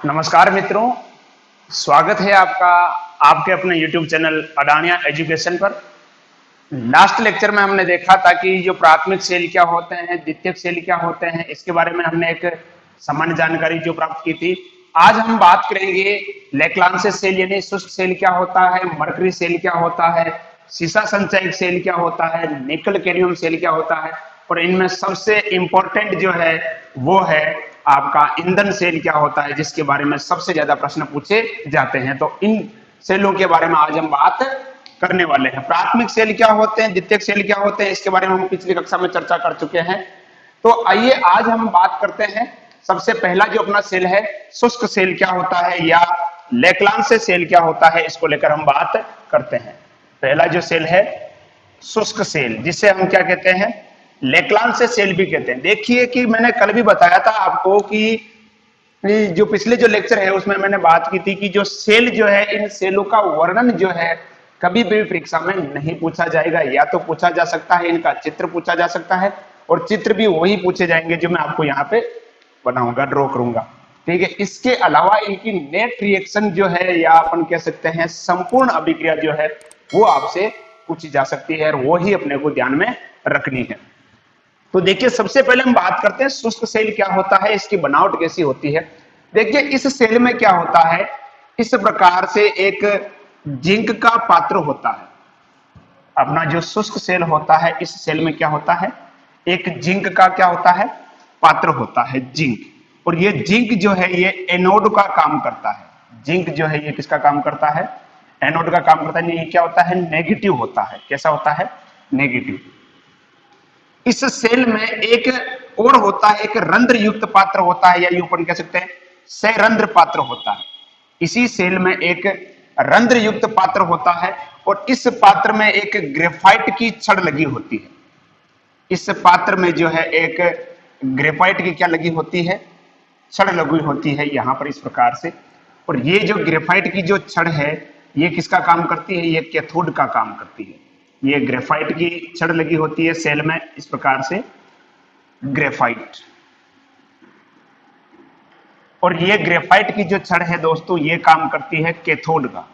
नमस्कार मित्रों, स्वागत है आपका आपके अपने YouTube चैनल अडानिया एजुकेशन पर। लास्ट लेक्चर में हमने देखा था कि जो प्राथमिक सेल क्या होते हैं, द्वितीयक सेल क्या होते हैं, इसके बारे में हमने एक सामान्य जानकारी जो प्राप्त की थी। आज हम बात करेंगे लेक्लांसिस सेल यानी शुष्क सेल क्या होता है, मरकरी सेल क्या होता है, सीसा संचयक सेल क्या होता है, निकल कैरियम सेल क्या होता है, और इनमें सबसे इंपॉर्टेंट जो है वो है आपका ईंधन सेल क्या होता है, जिसके बारे में सबसे ज्यादा प्रश्न पूछे जाते हैं। तो इन सेलों के बारे में आज हम बात करने वाले हैं। प्राथमिक सेल क्या होते हैं, द्वितीयक सेल क्या होते हैं, इसके बारे में हम पिछली कक्षा में चर्चा कर चुके हैं। तो आइए आज हम बात करते हैं। सबसे पहला जो अपना सेल है, शुष्क सेल क्या होता है या लेक्लांसिस सेल क्या होता है, इसको लेकर हम बात करते हैं। पहला जो सेल है शुष्क सेल, जिसे हम क्या कहते हैं, लेक्लांसिस सेल भी कहते हैं। देखिए कि मैंने कल भी बताया था आपको कि जो पिछले जो लेक्चर है उसमें मैंने बात की थी कि जो सेल जो है, इन सेलों का वर्णन जो है कभी भी परीक्षा में नहीं पूछा जाएगा। या तो पूछा जा सकता है, इनका चित्र पूछा जा सकता है, और चित्र भी वही पूछे जाएंगे जो मैं आपको यहाँ पे बनाऊंगा, ड्रॉ करूंगा। ठीक है। इसके अलावा इनकी नेट रिएक्शन जो है, या अपन कह सकते हैं संपूर्ण अभिक्रिया जो है, वो आपसे पूछी जा सकती है, और वो ही अपने को ध्यान में रखनी है। तो देखिए, सबसे पहले हम बात करते हैं शुष्क सेल क्या होता है, इसकी बनावट कैसी होती है। देखिए, इस सेल में क्या होता है, इस प्रकार से एक जिंक का पात्र होता है। अपना जो शुष्क सेल होता है, इस सेल में क्या होता है, एक जिंक का क्या होता है, पात्र होता है, जिंक। और ये जिंक जो है ये एनोड का काम करता है। जिंक जो है ये किसका काम करता है, एनोड का काम करता है। ये क्या होता है, नेगेटिव होता है। कैसा होता है, नेगेटिव। इस सेल में एक और होता है, एक रंध्र युक्त पात्र होता है, या यूं अपन कह सकते हैं सरंध्र पात्र होता है। इसी सेल में एक रंध्र युक्त पात्र होता है, और इस पात्र में एक ग्रेफाइट की छड़ लगी होती है। इस पात्र में जो है एक ग्रेफाइट की क्या लगी होती है, छड़ लगी होती है यहां पर, इस प्रकार से। और ये जो ग्रेफाइट की जो छड़ है, ये किसका काम करती है, ये कैथोड का काम करती है। ये ग्रेफाइट की छड़ लगी होती है सेल में, इस प्रकार से ग्रेफाइट। और ये ग्रेफाइट की जो छड़ है दोस्तों, ये काम करती है कैथोड का।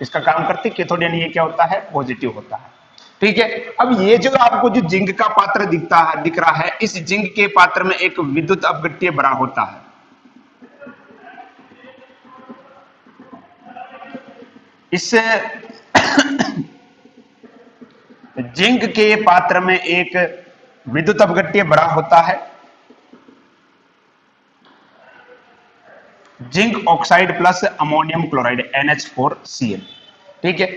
इसका काम करती है कैथोड, यानी ये क्या होता है, पॉजिटिव होता है। ठीक है। अब ये जो आपको जो जिंक का पात्र दिख रहा है, इस जिंक के पात्र में एक विद्युत अपघट्य बड़ा होता है। इस जिंक के पात्र में एक विद्युत अपघट्य बड़ा होता है, zinc oxide plus ammonium chloride NH4Cl। ठीक है।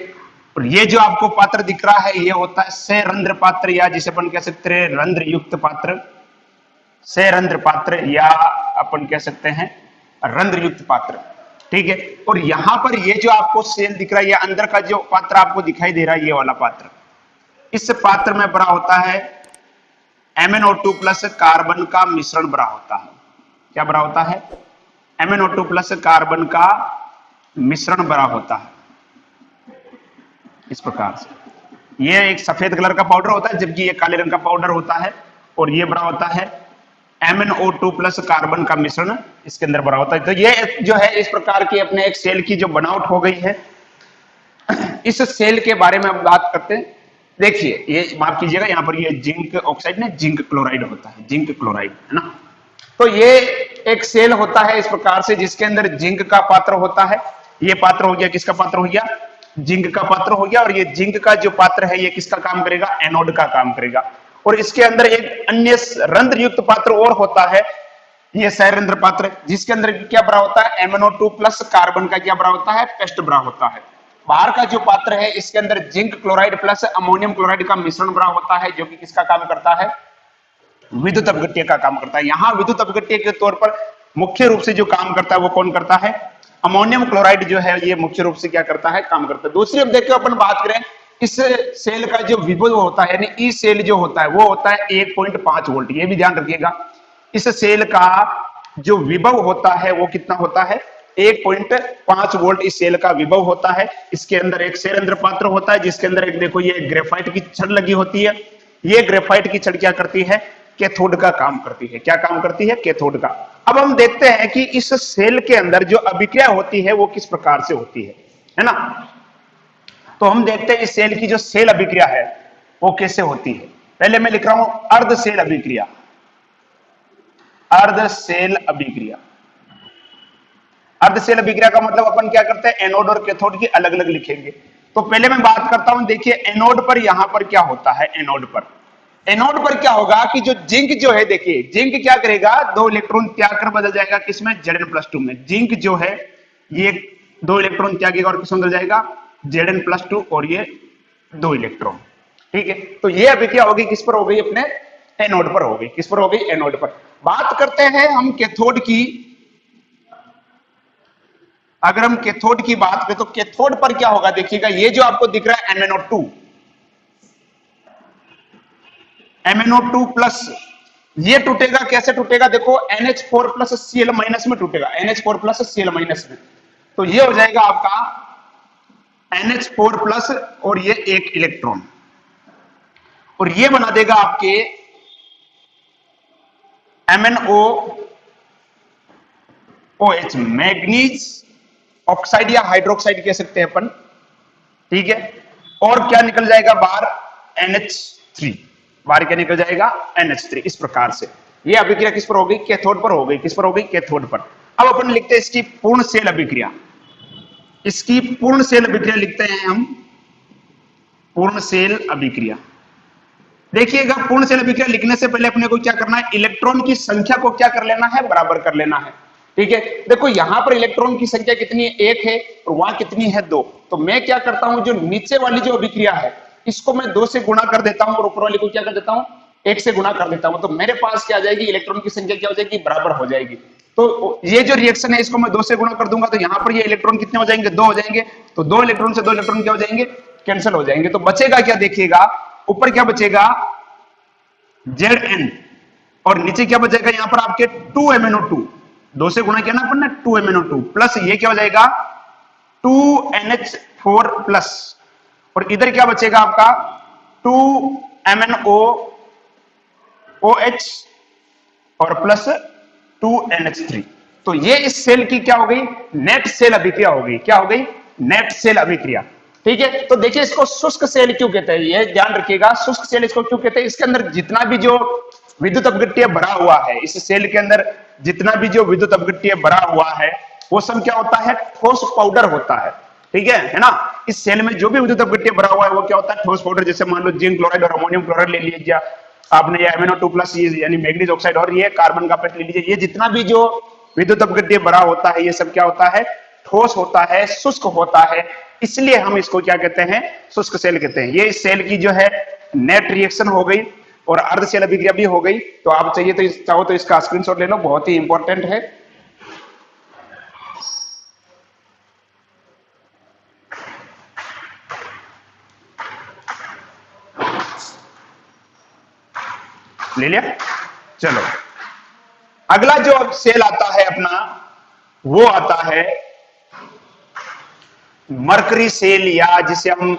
और ये जो आपको पात्र दिख रहा है, ये होता है सरंध्र पात्र, या जिसे अपन कह सकते हैं रंध्र युक्त पात्र, सरंध्र पात्र, या अपन कह सकते हैं रंध्र युक्त पात्र। ठीक है। और यहां पर ये जो आपको सेल दिख रहा है, या अंदर का जो पात्र आपको दिखाई दे रहा है, ये वाला पात्र, इस पात्र में बड़ा होता है MnO2 प्लस कार्बन का मिश्रण बड़ा होता है। क्या बड़ा होता है, MnO2 प्लस कार्बन का मिश्रण बड़ा होता है, इस प्रकार से। ये एक सफेद कलर का पाउडर होता है, जबकि ये काले रंग का पाउडर होता है। और ये बड़ा होता है MnO2 प्लस कार्बन का मिश्रण, इसके अंदर बड़ा होता है। तो ये जो है इस प्रकार की अपने एक सेल की जो बनावट हो गई है। इस सेल के बारे में हम बात करते हैं। देखिए, ये माफ कीजिएगा, यहाँ पर ये जिंक ऑक्साइड ने जिंक क्लोराइड होता है, जिंक क्लोराइड है ना। तो ये एक सेल होता है इस प्रकार से, जिसके अंदर जिंक का पात्र होता है। ये पात्र हो गया, किसका पात्र हो गया, जिंक का पात्र हो गया। और ये जिंक का जो पात्र है, ये किसका काम करेगा, एनोड का काम करेगा। और इसके अंदर एक अन्य रंध्र युक्त पात्र और होता है, ये सरंध्र पात्र, जिसके अंदर क्या बड़ा होता है, MnO2 प्लस कार्बन का क्या बड़ा होता है, पेस्ट बड़ा होता है। बाहर का जो पात्र है, इसके अंदर zinc chloride plus ammonium chloride का मिश्रण बड़ा होता है, जो कि किसका काम करता है, विद्युत अपघट्य का काम करता है। यहां विद्युत अपघट्य के तौर पर मुख्य रूप से जो काम करता है वो कौन करता है, अमोनियम क्लोराइड जो है, ये मुख्य रूप से क्या करता है, काम करता है। दूसरी अब देखिए, अपन बात करें इस सेल का जो विभव होता है, यानी ई सेल जो होता है, वो होता है 1.5 वोल्ट। ये भी ध्यान रखिएगा, इस सेल का जो विभव होता है वो कितना होता है, 1.5 वोल्ट इस सेल का विभव होता है। इसके अंदर एक सरंध्र पात्र होता है, जिसके अंदर एक देखो ये ग्रेफाइट की छड़ लगी होती है। ये ग्रेफाइट की छड़ क्या करती है, कैथोड का काम करती है। क्या काम करती है, कैथोड का। अब हम देखते हैं कि इस सेल के अंदर जो अभिक्रिया होती है वो किस प्रकार से होती है ना। तो हम देखते हैं इस सेल की जो सेल अभिक्रिया है वो कैसे होती है। पहले मैं लिख रहा हूं अर्ध सेल अभिक्रिया, अर्ध सेल अभिक्रिया। अर्ध सेल अभिक्रिया का मतलब अपन क्या करते हैं, एनोड और कैथोड की अलग अलग लिखेंगे। तो पहले मैं बात करता हूं, देखिए एनोड पर यहां पर क्या होता है, एनोड पर क्या होगा कि जो जिंक जो है, देखिए जिंक क्या करेगा, 2 इलेक्ट्रॉन त्याग कर बदल जाएगा किसमें, Zn+2 में। जिंक जो है ये 2 इलेक्ट्रॉन त्यागेगा और किसमें बदल जाएगा, Zn+2, और ये 2 इलेक्ट्रॉन। ठीक है, तो ये अभिक्रिया होगी किस पर हो गई, अपने एनोड पर हो गई। किस पर हो गई, एनोड पर। बात करते हैं हम कैथोड की। अगर हम कैथोड की बात करें तो कैथोड पर क्या होगा, देखिएगा ये जो आपको दिख रहा है MnO2 प्लस, ये टूटेगा कैसे टूटेगा, देखो NH4 प्लस Cl माइनस में टूटेगा, NH4 प्लस Cl माइनस में। तो ये हो जाएगा आपका NH4 प्लस और ये 1 इलेक्ट्रॉन, और ये बना देगा आपके MnOH, मैग्नीज ऑक्साइड या हाइड्रोक्साइड कह सकते हैं अपन। ठीक है, और क्या निकल जाएगा बाहर, NH3, बाहर क्या निकल जाएगा, NH3। इस प्रकार से ये अभिक्रिया किस पर हो गई, कैथोड पर हो गई। किस पर हो गई, कैथोड पर। अब अपन लिखते हैं इसकी पूर्ण सेल अभिक्रिया, इसकी पूर्ण सेल अभिक्रिया लिखते हैं हम, पूर्ण सेल अभिक्रिया। देखिएगा पूर्ण सेल अभिक्रिया लिखने से पहले अपने को क्या करना है, इलेक्ट्रॉन की संख्या को क्या कर लेना है, बराबर कर लेना है। ठीक है, देखो यहां पर इलेक्ट्रॉन की संख्या कितनी है, 1 है, और वहां कितनी है, 2। तो मैं क्या करता हूं, जो नीचे वाली जो अभिक्रिया है इसको मैं 2 से गुणा कर देता हूं, और ऊपर वाली को क्या कर देता हूं, 1 से गुणा कर देता हूं। तो मेरे पास क्या आ जाएगी, इलेक्ट्रॉन की संख्या क्या हो जाएगी, बराबर हो जाएगी। तो ये जो रिएक्शन है इसको मैं 2 से गुणा कर दूंगा, तो यहां पर ये इलेक्ट्रॉन कितने हो जाएंगे, 2 हो जाएंगे। तो 2 इलेक्ट्रॉन से 2 इलेक्ट्रॉन क्या हो जाएंगे, कैंसिल हो जाएंगे। तो बचेगा क्या, देखिएगा ऊपर क्या बचेगा, Zn, और नीचे क्या बचेगा, यहां पर आपके 2MnO2, 2 से गुणा किया ना अपन ने, 2MnO2 प्लस ये क्या हो जाएगा, 2NH4 प्लस, और इधर क्या बचेगा आपका 2MnOH और प्लस 2NH3। तो ये इस सेल की क्या हो गई, नेट सेल अभिक्रिया हो गई। क्या हो गई, नेट सेल अभिक्रिया। ठीक है, तो देखिए इसको शुष्क सेल क्यों कहते हैं, ये ध्यान रखिएगा, शुष्क सेल इसको क्यों कहते हैं, इसके अंदर जितना भी जो विद्युत अपघट्य भरा हुआ है, इस सेल के अंदर जितना भी जो विद्युत अपघट्य भरा हुआ है वो सब क्या होता है, ठोस पाउडर होता है। ठीक है ना, इस सेल में जो भी विद्युत अपघट्य भरा हुआ है वो क्या होता है, ठोस पाउडर। जैसे मान लो जिंक क्लोराइड और अमोनियम क्लोराइड ले लीजिए आपने, ये MnO2 प्लस यानी मैग्नीज ऑक्साइड, और ये कार्बन का पेट ले लीजिए। ये जितना भी जो विद्युत अपघट्य भरा होता है ये सब क्या होता है, ठोस होता है, शुष्क होता है। इसलिए हम इसको क्या कहते हैं, शुष्क सेल कहते हैं। ये इस सेल की जो है नेट रिएक्शन हो गई और अर्ध सेल अभिक्रिया भी हो गई। तो आप चाहिए तो चाहो तो इसका स्क्रीनशॉट ले लो, बहुत ही इंपॉर्टेंट है। ले लिया, चलो अगला जो सेल आता है अपना, वो आता है मरकरी सेल, या जिसे हम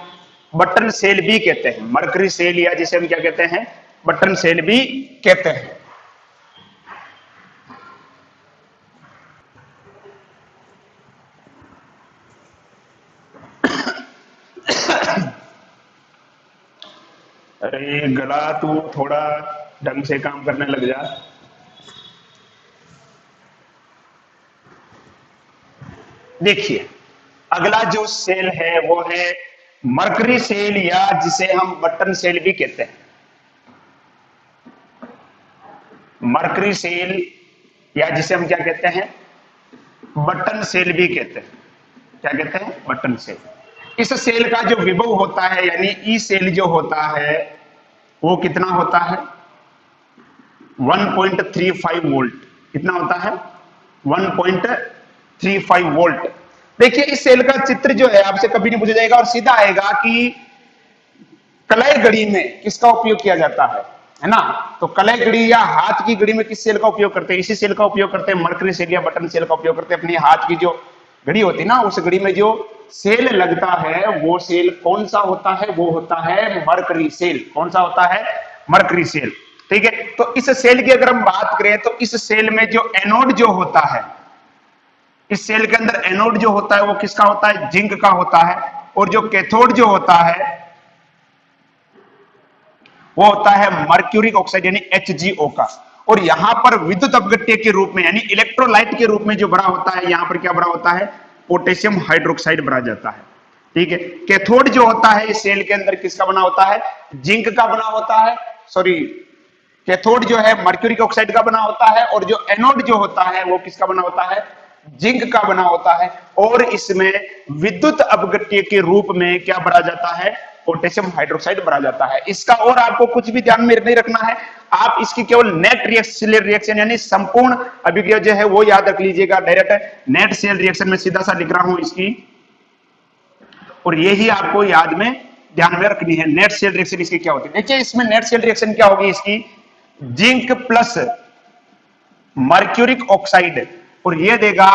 बटन सेल भी कहते हैं। मरकरी सेल, या जिसे हम क्या कहते हैं, बटन सेल भी कहते हैं। अरे गला तू थोड़ा ढंग से काम करने लग जा। देखिए अगला जो सेल है वो है मरकरी सेल, या जिसे हम बटन सेल भी कहते हैं। मरकरी सेल, या जिसे हम क्या कहते हैं, बटन सेल भी कहते हैं। क्या कहते हैं, बटन सेल। इस सेल का जो विभव होता है, यानी ई सेल जो होता है वो कितना होता है, 1.35 वोल्ट। कितना होता है, 1.35 वोल्ट। देखिए इस सेल का चित्र जो है आपसे कभी नहीं पूछा जाएगा, और सीधा आएगा कि कलय घड़ी में किसका उपयोग किया जाता है ना। तो कलय घड़ी या हाथ की घड़ी में किस सेल का उपयोग करते हैं, इसी सेल का उपयोग करते हैं। मरकरी सेल या बटन सेल का उपयोग करते हैं। अपनी हाथ की जो घड़ी होती है ना, उस घड़ी में जो सेल लगता है वो सेल कौन सा होता है, वो होता है मरकरी सेल। कौन सा होता है, मरकरी सेल। ठीक है, तो इस सेल की अगर हम बात करें तो इस सेल में जो एनोड जो होता है, इस सेल के अंदर एनोड जो होता है वो किसका होता है, जिंक का होता है, और जो कैथोड जो होता है वो होता है मर्क्यूरिक ऑक्साइड यानी HgO का। और यहां पर विद्युत अपघट्य के रूप में यानी इलेक्ट्रोलाइट के रूप में जो भरा होता है, यहां पर क्या भरा होता है, पोटेशियम हाइड्रोक्साइड भरा जाता है। ठीक है, कैथोड जो होता है इस सेल के अंदर किसका बना होता है, जिंक का बना होता है, सॉरी कैथोड जो है मर्क्यूरिक ऑक्साइड का बना होता है, और जो एनोड जो होता है वो किसका बना होता है, जिंक का बना होता है। और इसमें विद्युत अपघट्य के रूप में क्या भरा जाता है, पोटेशियम हाइड्रोक्साइड भरा जाता है। इसका और आपको कुछ भी ध्यान में नहीं रखना है, आप इसकी केवल नेट रिएक्शन यानी संपूर्ण अभिक्रिया जो है वो याद रख लीजिएगा। डायरेक्ट नेट सेल रिएक्शन में सीधा सा लिख रहा हूं इसकी, और यही आपको याद में ध्यान में रखनी है। नेट सेल रिएक्शन इसकी क्या होती है, देखिए इसमें नेट सेल रिएक्शन क्या होगी इसकी, जिंक प्लस मर्क्यूरिक ऑक्साइड, और ये देगा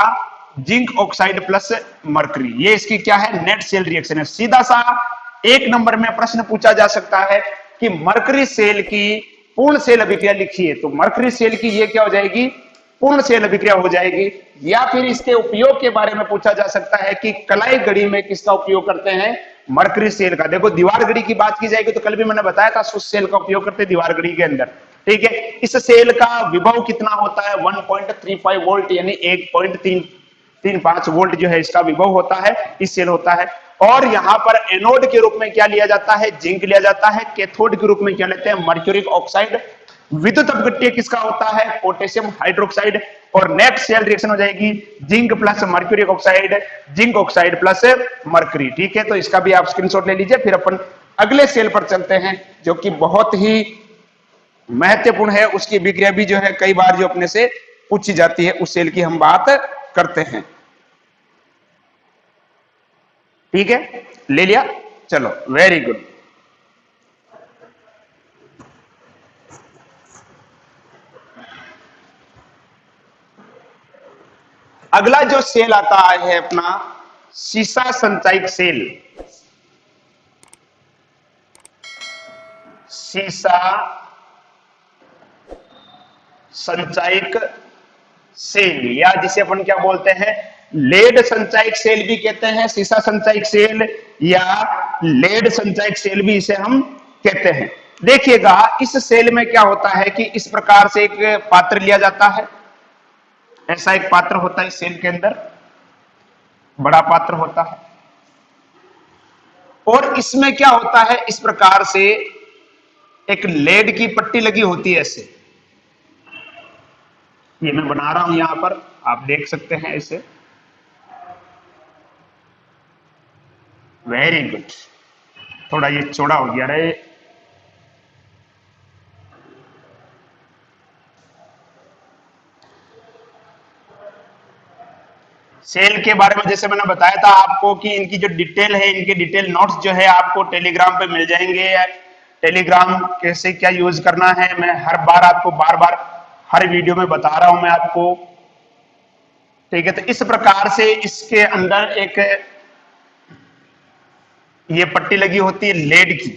जिंक ऑक्साइड प्लस मर्करी, ये इसकी क्या है, नेट सेल रिएक्शन है। सीधा सा एक नंबर में प्रश्न पूछा जा सकता है कि मर्करी सेल की पूर्ण सेल अभिक्रिया लिखिए, तो मर्करी सेल की ये क्या हो जाएगी, पूर्ण सेल अभिक्रिया हो जाएगी। या फिर इसके उपयोग के बारे में पूछा जा सकता है कि कलाई घड़ी में किसका उपयोग करते हैं, मर्करी सेल का। देखो दीवार घड़ी की बात की जाएगी तो कल भी मैंने बताया था सुस सेल का उपयोग करते दीवार घड़ी के अंदर। ठीक है, इस सेल का विभव कितना होता है, 1.35 वोल्ट यानी 1.35 वोल्ट जो है इसका विभव होता है, इस सेल होता है। और यहां पर एनोड के रूप में क्या लिया जाता है, जिंक लिया जाता है, कैथोड के रूप में क्या लेते हैं, मर्क्यूरिक ऑक्साइड। विद्युत अपघट्य किसका होता है, पोटेशियम हाइड्रोक्साइड, और नेट सेल रिएक्शन हो जाएगी zinc plus mercuric oxide, zinc oxide plus mercury. ठीक है, तो इसका भी आप स्क्रीनशॉट ले लीजिए। फिर अपन अगले सेल पर चलते हैं जो कि बहुत ही महत्वपूर्ण है, उसकी अभिक्रिया भी जो है कई बार जो अपने से पूछी जाती है, उस सेल की हम बात करते हैं। ठीक है, ले लिया, चलो वेरी गुड। अगला जो सेल आता है अपना सीसा संचयक सेल, सीसा संचयक सेल, या जिसे अपन क्या बोलते हैं, लेड संचयक सेल भी कहते हैं, सीसा संचयक सेल या लेड संचयक सेल भी इसे हम कहते हैं। देखिएगा इस सेल में क्या होता है कि इस प्रकार से एक पात्र लिया जाता है, ऐसा एक पात्र होता है इस सेल के अंदर, बड़ा पात्र होता है, और इसमें क्या होता है, इस प्रकार से एक लेड की पट्टी लगी होती है ऐसे, ये मैं बना रहा हूं यहां पर, आप देख सकते हैं इसे, वेरी गुड। थोड़ा ये चौड़ा हो गया रे, सेल के बारे में जैसे मैंने बताया था आपको कि इनकी जो डिटेल है, इनके डिटेल नोट्स जो है आपको टेलीग्राम पे मिल जाएंगे। टेलीग्राम कैसे क्या यूज करना है मैं हर बार आपको बार बार हर वीडियो में बता रहा हूं मैं आपको। ठीक है, तो इस प्रकार से इसके अंदर एक ये पट्टी लगी होती है लेड की,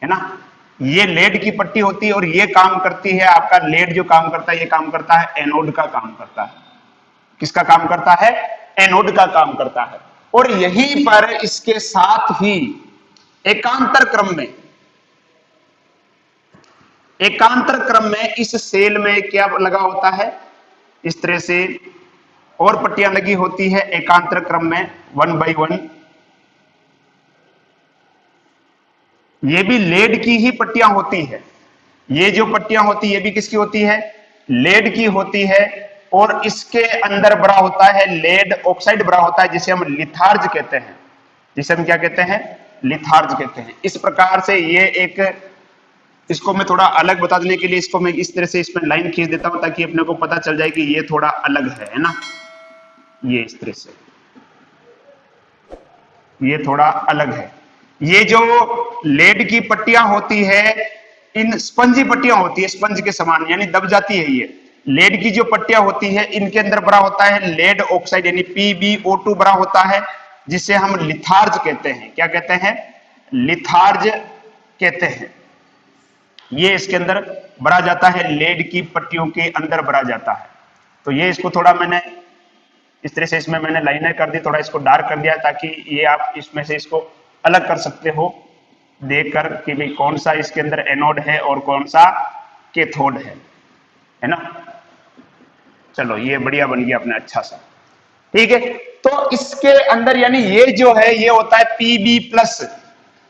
है ना, ये लेड की पट्टी होती है, और ये काम करती है आपका लेड जो काम करता है, ये काम करता है एनोड का काम करता है। किसका काम करता है, एनोड का काम करता है। और यहीं पर इसके साथ ही एकांतर क्रम में इस सेल में क्या लगा होता है, इस तरह से और पट्टियां लगी होती है एकांतर क्रम में 1 by 1। ये भी लेड की ही पट्टियां होती है, ये जो पट्टियां होती है ये भी किसकी होती है, लेड की होती है। और इसके अंदर भरा होता है लेड ऑक्साइड भरा होता है, जिसे हम लिथार्ज कहते हैं, जिसे हम क्या कहते हैं, लिथार्ज कहते हैं। इस प्रकार से ये एक, इसको मैं थोड़ा अलग बता देने के लिए इसको मैं इस तरह से इसमें लाइन खींच देता हूं ताकि अपने को पता चल जाए कि ये थोड़ा अलग है ना, ये इस तरह से, ये थोड़ा अलग है। ये जो लेड की पट्टियां होती है, इन स्पंजी पट्टियां होती है, स्पंज के समान यानी दब जाती है। ये लेड की जो पट्टियां होती है इनके अंदर भरा होता है लेड ऑक्साइड यानी PbO2 भरा होता है, जिसे हम लिथार्ज कहते हैं। क्या कहते हैं, लिथार्ज कहते हैं। ये इसके अंदर भरा जाता है, लेड की पट्टियों के अंदर भरा जाता है। तो ये इसको थोड़ा मैंने इस तरह से इसमें मैंने लाइनें कर दी, थोड़ा इसको डार्क कर दिया ताकि ये आप इसमें से इसको अलग कर सकते हो देखकर कि भाई कौन सा इसके अंदर एनोड है और कौन सा कैथोड है ना। चलो ये बढ़िया बन गया अपने अच्छा सा, ठीक है। तो इसके अंदर यानी ये जो है ये होता है पीबी प्लस,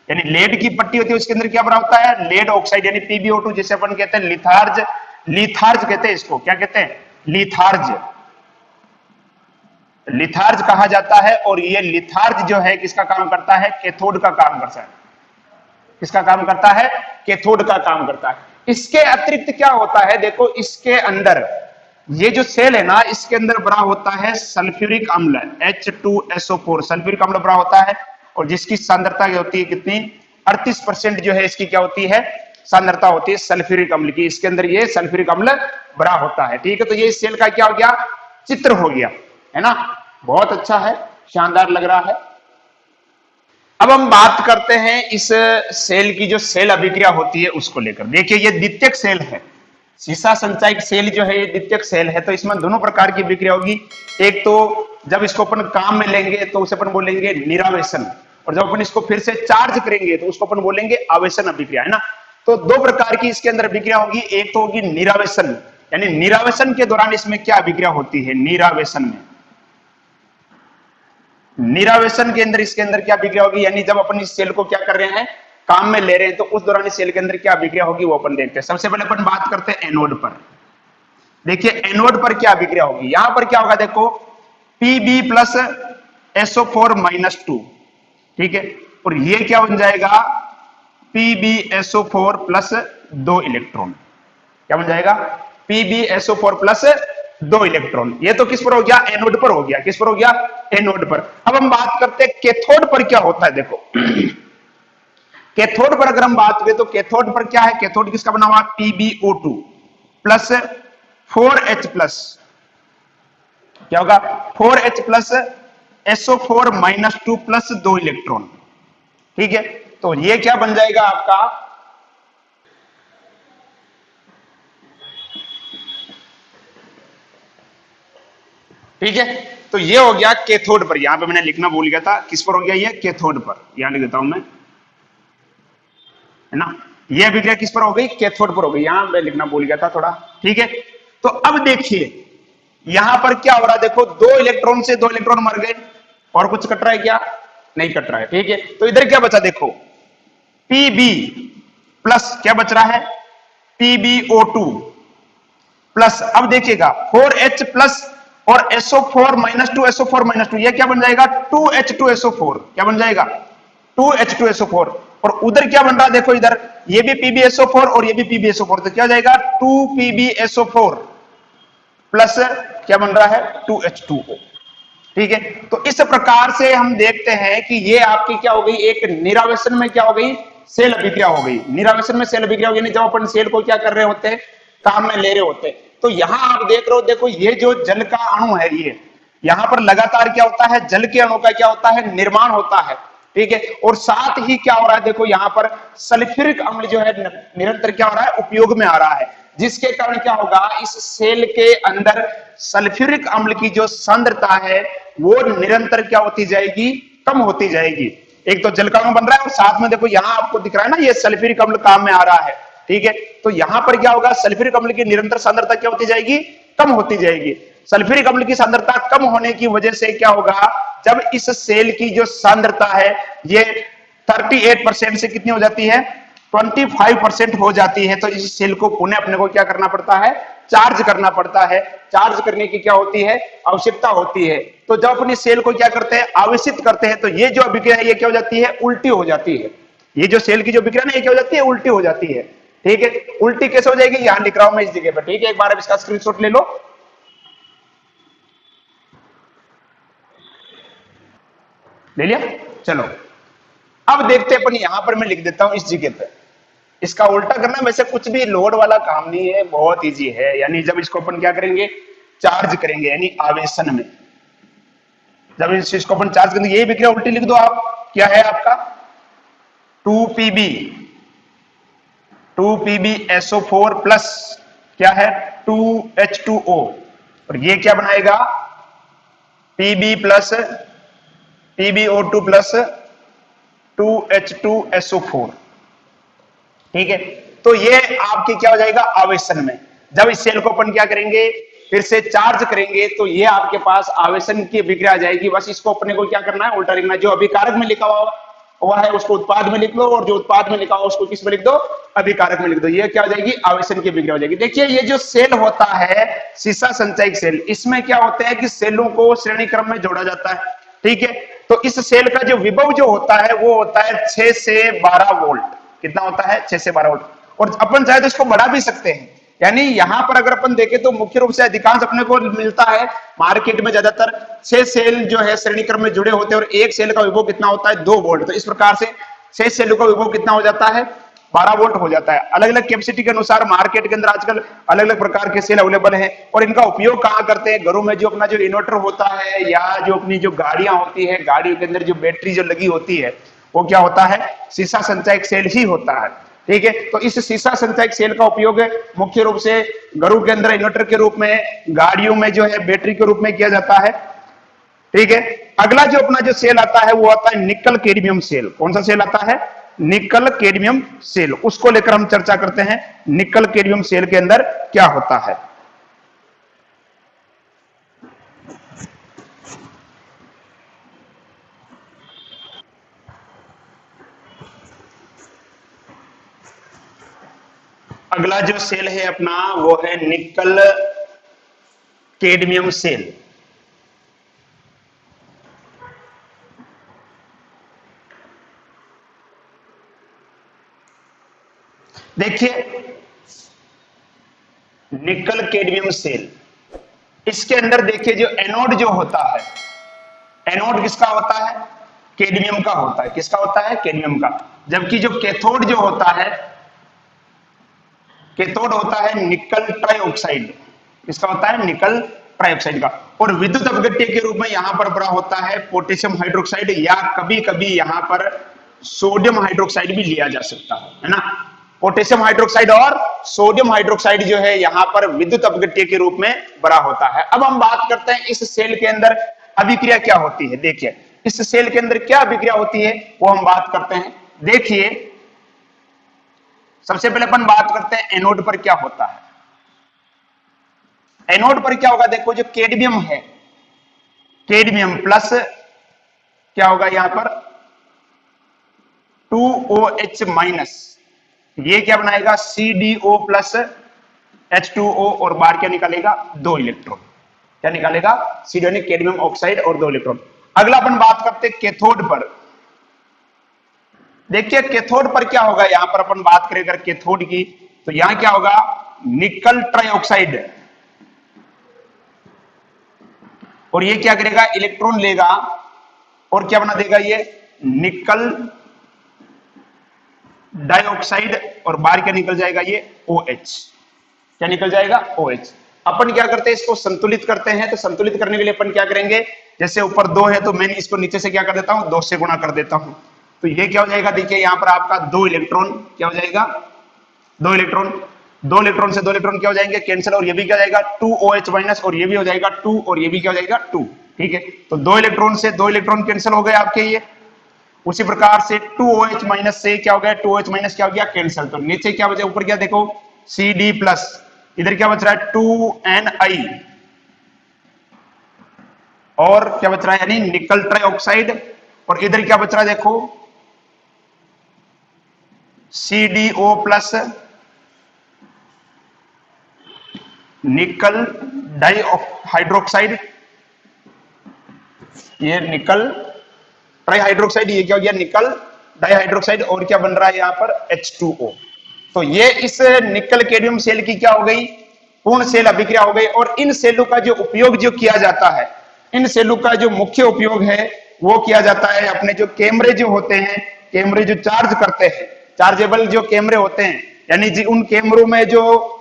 यानी लेड की पट्टी होती है उसके अंदर क्या भरा होता है, लेड ऑक्साइड यानी PbO2, जिसे अपन कहते हैं लिथार्ज। लिथार्ज कहते हैं इसको, क्या कहते हैं, लिथार्ज। लिथार्ज कहा जाता है। और ये लिथार्ज जो है किसका काम करता है, कैथोड का काम करता है। किसका काम करता है, कैथोड का काम करता है। इसके अतिरिक्त क्या होता है, देखो इसके अंदर ये जो सेल है ना, इसके अंदर भरा होता है सल्फ्यूरिक अम्ल H2SO4, सल्फ्यूरिक अम्ल भरा होता है और जिसकी सांद्रता क्या होती है, कितनी 38% जो है इसकी क्या होती है, सांद्रता होती है सल्फ्यूरिक अम्ल की। इसके अंदर ये सल्फ्यूरिक अम्ल भरा होता है, ठीक है। तो ये सेल का क्या हो गया, चित्र हो गया, है ना। बहुत अच्छा है, शानदार लग रहा है। अब हम बात करते हैं इस सेल की, जो सेल अभिक्रिया होती है उसको लेकर। देखिए ये द्वितीयक सेल है, सीसा संचयक सेल जो है ये द्वितीयक सेल है। तो इसमें दोनों प्रकार की अभिक्रिया होगी। एक तो जब इसको अपन काम में लेंगे तो उसे अपन बोलेंगे निरावेशन, और जब अपन इसको फिर से चार्ज करेंगे तो उसको अपन बोलेंगे आवेशन अभिक्रिया, है ना। तो दो प्रकार की इसके अंदर अभिक्रिया होगी। एक तो होगी निरावेशन, यानी निरावेशन के दौरान इसमें क्या अभिक्रिया होती है, निरावेशन में, निरावेशन के अंदर इसके अंदर क्या अभिक्रिया होगी, यानी जब अपन इस सेल को क्या कर रहे हैं, काम में ले रहे हैं, तो उस दौरान इस सेल के अंदर क्या अभिक्रिया होगी वो अपन देखते हैं। सबसे पहले अपन बात करते हैं एनोड पर। देखिए एनोड पर क्या अभिक्रिया होगी, यहां पर क्या होगा, देखो Pb प्लस SO4-2, ठीक है। और ये क्या बन जाएगा, PbSO4 प्लस 2 इलेक्ट्रॉन, क्या बन जाएगा, PbSO4 प्लस 2 इलेक्ट्रॉन। ये तो किस पर हो गया, एनोड पर हो गया। किस पर हो गया, एनोड पर। अब हम बात करते हैं कैथोड पर क्या होता है। देखो कैथोड पर अगर हम बात करें तो कैथोड पर क्या है, कैथोड किसका बना हुआ, PbO2 प्लस 4H प्लस, क्या होगा, 4H plus SO4-2 plus 2 electron, ठीक है। तो ये क्या बन जाएगा आपका, ठीक है। तो ये हो गया कैथोड पर। यहां पे मैंने लिखना भूल गया था, किस पर हो गया, ये कैथोड पर, यहां लिख देता हूं मैं, है ना। ये अभिक्रिया किस पर हो गई, कैथोड पर हो गई, यहां मैं लिखना भूल गया था थोड़ा, ठीक है। तो अब देखिए यहां पर क्या हो रहा है, देखो 2 इलेक्ट्रॉन से 2 इलेक्ट्रॉन मर गए, और कुछ कट रहा है क्या, नहीं कट रहा है, ठीक है। तो इधर क्या बचा, देखो Pb प्लस क्या बच रहा है, PbO2 प्लस, अब देखिएगा 4H प्लस और SO4-2, ये क्या बन जाएगा, 2H2SO4, क्या बन जाएगा, 2H2SO4। और उधर क्या बन रहा है, देखो इधर ये भी PbSO4 और ये भी PbSO4, तो क्या हो जाएगा 2PbSO4 प्लस क्या बन रहा है, 2H2O, ठीक है। तो इस प्रकार से हम देखते हैं कि ये आपकी क्या हो गई, एक निरावेशन में क्या हो गई, सेल अभिक्रिया हो गई। निरावेशन में सेल अभिक्रिया हो गई, जब अपन सेल को क्या कर रहे होते हैं, काम में ले रहे होते हैं। तो यहां आप देख रहे हो, देखो ये जो जल का अणु है, ये यहां पर लगातार क्या होता है, जल के अणु का क्या होता है, निर्माण होता है, ठीक है। और साथ ही क्या हो रहा है, देखो यहां पर सल्फ्यूरिक अम्ल जो है निरंतर क्या हो रहा है, उपयोग में आ रहा है, जिसके कारण क्या होगा, इस सेल के अंदर सल्फ्यूरिक अम्ल की जो सांद्रता है वो निरंतर क्या होती जाएगी, कम होती जाएगी। एक तो जल का अणु बन रहा है और साथ में देखो यहां आपको दिख रहा है ना, ये सल्फ्यूरिक अम्ल काम में आ रहा है, ठीक है। तो यहां पर क्या होगा, सल्फ्यूरिक अम्ल की निरंतर सांद्रता क्या होती जाएगी, कम होती जाएगी। सल्फ्यूरिक अम्ल की सांद्रता कम होने की वजह से क्या होगा, जब इस सेल की जो सांद्रता है ये 38% से कितनी हो जाती है, 25% हो जाती है, तो इस सेल को पुनः अपने को क्या करना पड़ता है, चार्ज करना पड़ता है। चार्ज करने की क्या होती है, आवश्यकता होती है। तो जब अपनी सेल को क्या करते हैं, आवेशित करते हैं, तो ये जो अभिक्रिया है ये क्या हो जाती है, उल्टी हो जाती है। ये जो सेल की जो अभिक्रिया है ये क्या हो जाती है, उल्टी हो जाती है, ठीक है। उल्टी कैसे हो जाएगी, यहां लिख रहा हूं मैं इस जगह पर, ठीक है। एक बार अब इसका स्क्रीनशॉट ले लो, ले लिया, चलो अब देखते हैं अपन, यहां पर मैं लिख देता हूं इस जगह पे। इसका उल्टा करना वैसे कुछ भी लोड वाला काम नहीं है, बहुत इजी है। यानी जब इसको अपन क्या करेंगे, चार्ज करेंगे, यानी आवेशन में जब इसको अपन चार्ज करेंगे, ये विक्रिया उल्टी लिख दो आप, क्या है आपका 2Pb 2PbSO4 प्लस क्या है 2H2O, और ये क्या बनाएगा Pb plus PbO2 plus 2H2SO4। ठीक है, तो ये आपके क्या हो जाएगा आवेशन में। जब इस सेल को अपन क्या करेंगे फिर से चार्ज करेंगे तो ये आपके पास आवेशन की अभिक्रिया आ जाएगी। बस इसको अपने को क्या करना है उल्टा लिखना है। जो अभिकारक में लिखा हुआ है उसको उत्पाद में लिख लो, और जो उत्पाद में लिखा हुआ उसको किस में लिख दो अभिकारक में लिख दो। ये क्या हो जाएगी आवेशन की अभिक्रिया हो जाएगी। देखिए ये जो सेल होता है सीसा संचयक सेल, इसमें क्या होता है कि सेलों को श्रेणी क्रम में जोड़ा जाता है। ठीक है, तो इस सेल का जो विभव जो होता है वो होता है 6 से 12 वोल्ट। कितना होता है 6 से 12 वोल्ट, और अपन चाहे तो इसको बढ़ा भी सकते हैं। यानी यहां पर अगर अपन देखें तो मुख्य रूप से अधिकांश अपने को मिलता है मार्केट में ज्यादातर 6 सेल जो है श्रेणी क्रम में जुड़े होते हैं, और एक सेल का विभव कितना होता है 2 वोल्ट। तो इस प्रकार से 6 सेलों का विभव कितना हो जाता है 12 वोल्ट हो जाता है। अलग अलग कैपेसिटी के अनुसार मार्केट के अंदर आजकल अलग अलग प्रकार के सेल अवेलेबल हैं, और इनका उपयोग कहां करते हैं घरों में। जो अपना जो इन्वर्टर होता है या जो अपनी जो गाड़ियां होती है, गाड़ियों के अंदर जो बैटरी जो लगी होती है वो क्या होता है सीसा संचयक सेल ही होता है। ठीक है, तो इस सीसा संचयक सेल का उपयोग मुख्य रूप से घरों के अंदर इन्वर्टर के रूप में, गाड़ियों में जो है बैटरी के रूप में किया जाता है। ठीक है, अगला जो अपना जो सेल आता है वो आता है निकल कैडमियम सेल। कौन सा सेल आता है निकल कैडमियम सेल, उसको लेकर हम चर्चा करते हैं निकल कैडमियम सेल के अंदर क्या होता है। अगला जो सेल है अपना वो है निकल कैडमियम सेल। देखिए निकल कैडमियम सेल, इसके अंदर देखिए जो एनोड जो होता है, एनोड किसका होता है कैडमियम का होता है। किसका होता है कैडमियम का। जबकि जो कैथोड जो होता है, कैथोड होता है निकल ट्राइऑक्साइड। किसका होता है निकल ट्राइऑक्साइड का। और विद्युत अपघट्य के रूप में यहां पर बड़ा होता है पोटेशियम हाइड्रोक्साइड, या कभी कभी यहां पर सोडियम हाइड्रोक्साइड भी लिया जा सकता है ना। पोटेशियम हाइड्रोक्साइड और सोडियम हाइड्रोक्साइड जो है यहां पर विद्युत अपघट्य के रूप में बड़ा होता है। अब हम बात करते हैं इस सेल के अंदर अभिक्रिया क्या होती है। देखिए इस सेल के अंदर क्या अभिक्रिया होती है वो हम बात करते हैं। देखिए सबसे पहले अपन बात करते हैं एनोड पर क्या होता है। एनोड पर क्या होगा, देखो जो कैडमियम है, कैडमियम प्लस क्या होगा यहां पर 2OH माइनस, ये क्या बनाएगा CdO प्लस H2O, और बाहर क्या निकालेगा 2 इलेक्ट्रॉन। क्या निकालेगा CdO यानी कैडमियम ऑक्साइड और 2 इलेक्ट्रॉन। अगला अपन बात करते हैं कैथोड पर। देखिए कैथोड पर क्या होगा, यहां पर अपन बात करें अगर कैथोड की तो यहां क्या होगा निकल ट्राइऑक्साइड, और ये क्या करेगा इलेक्ट्रॉन लेगा और क्या बना देगा ये निकल डाइऑक्साइड, और बाहर क्या निकल जाएगा ये OH। क्या निकल जाएगा OH। अपन क्या करते हैं इसको संतुलित करते हैं। तो संतुलित करने के लिए अपन क्या करेंगे, जैसे ऊपर 2 है तो मैं इसको नीचे से क्या कर देता हूं 2 से गुणा कर देता हूं। तो ये क्या हो जाएगा, देखिए यहां पर आपका 2 इलेक्ट्रॉन क्या हो जाएगा 2 इलेक्ट्रॉन, 2 इलेक्ट्रॉन से 2 इलेक्ट्रॉन क्या हो जाएंगे कैंसिल, और ये भी क्या हो जाएगा 2OH माइनस, और ये भी हो जाएगा 2, और ये भी क्या हो जाएगा 2। ठीक है, तो 2 इलेक्ट्रॉन से 2 इलेक्ट्रॉन कैंसिल हो गए आपके ये। उसी प्रकार से 2OH माइनस से क्या हो गया 2OH माइनस क्या हो गया कैंसिल। तो नीचे क्या बचा ऊपर क्या देखो Cd प्लस, इधर क्या बच रहा है 2Ni, और क्या बच रहा है यानी निकल ट्राइऑक्साइड, और इधर क्या बच रहा है देखो CdO प्लस निकल डाई हाइड्रोक्साइड, ये निकल ट्राई हाइड्रोक्साइड, ये क्या हो गया निकल डाई हाइड्रोक्साइड, और क्या बन रहा है यहां पर H2O। तो ये इस निकल कैडमियम सेल की क्या हो गई पूर्ण सेल अभिक्रिया हो गई। और इन सेलों का जो उपयोग जो किया जाता है, इन सेलों का जो मुख्य उपयोग है वो किया जाता है अपने जो कैमरे जो होते हैं, कैमरे जो चार्ज करते हैं, चार्जेबल जो कैमरे होते हैं, यानी उन कैमरों में जो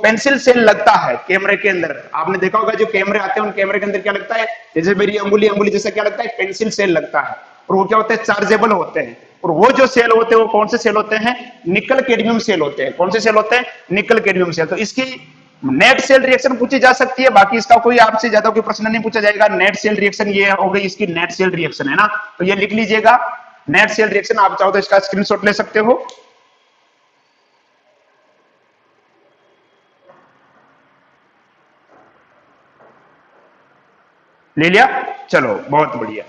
पेंसिल सेल लगता है कैमरे के अंदर। आपने देखा होगा जो कैमरे आते हैं उन कैमरे के अंदर क्या लगता है, जैसे मेरी अंगुली जैसा क्या लगता है पेंसिल सेल लगता है, और वो क्या होते हैं चार्जेबल होते हैं। और वो जो सेल होते हैं वो कौन से सेल होते हैं? निकल कैडमियम सेल होते हैं। कौन से सेल होते हैं? निकल कैडमियम सेल। तो इसकी नेट सेल रिएक्शन पूछी जा सकती है, बाकी इसका कोई आपसे ज्यादा कोई प्रश्न नहीं पूछा जाएगा। नेट सेल रिएक्शन ये हो गई इसकी नेट सेल रिएक्शन, है ना। तो ये लिख लीजिएगा नेट सेल रिएक्शन। आप चाहो तो इसका स्क्रीनशॉट ले सकते हो। ले लिया? चलो बहुत बढ़िया।